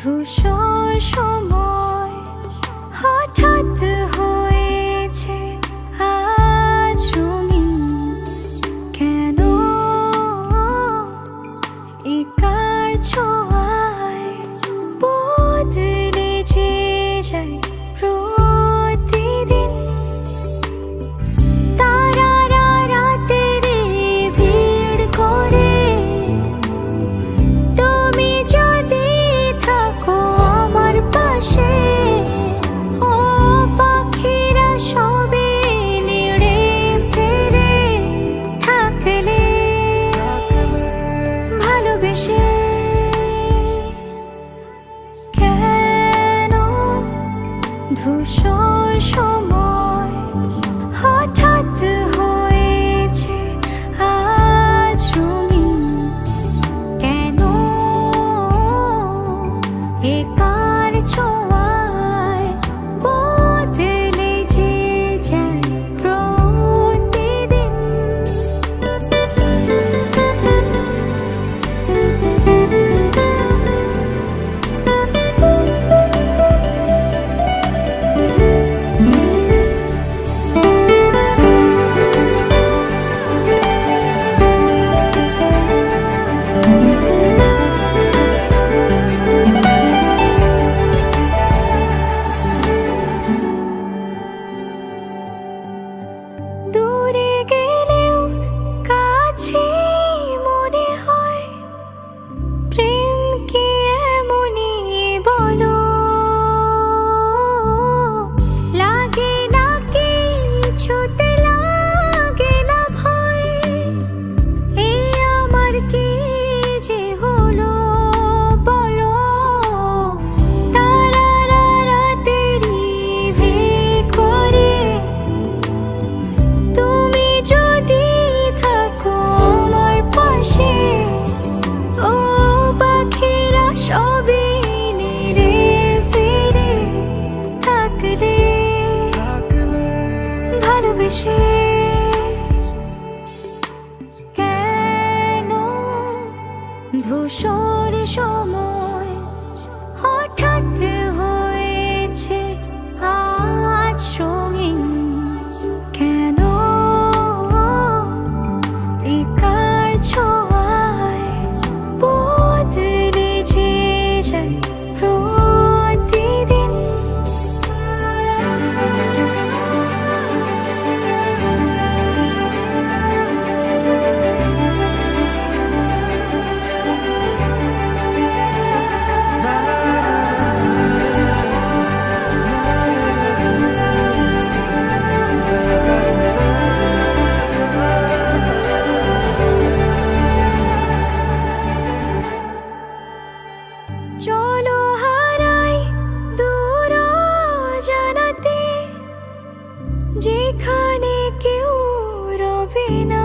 ধূসর সময় হঠাৎ হয়েছে আজ রঙিন। কেন একার ছোঁয়ায় বদলে যে যায় প্রতিদিন। তারারা রাতের ভিড় করে, তুমি যদি থাকো আমার পাশে, ও পাখিরা সবে নেড়ে ফিরে থাকলে ভালোবেসে। কেন ধূসর সময় হঠাৎ হয়েছে আজ রঙিন। কেন একার ছোঁয়ায় বদলে যে যায় প্রতিদিন। দূরে গেলেও কাছে মনে হয়, প্রেম কি এমনই বলো? লাগে না কিছুতে, লাগে না ভয়, এই আমার কি যে হলো বলো? তারারা রাতেরই ভিড় করে, তুমি যদি থাকো আমার পাশে, ও পাখিরা সবে নেড়ে ফিরে থাকলে ভালোবেসে। কেন ধূসর সময় হঠাৎ হয়েছে আজ রঙিন? কেন একার ছোঁয়ায় বদলে যে যায় প্রতিদিন। চলো হারাই দূর জানাতে, যেখানে কেউ রবে না।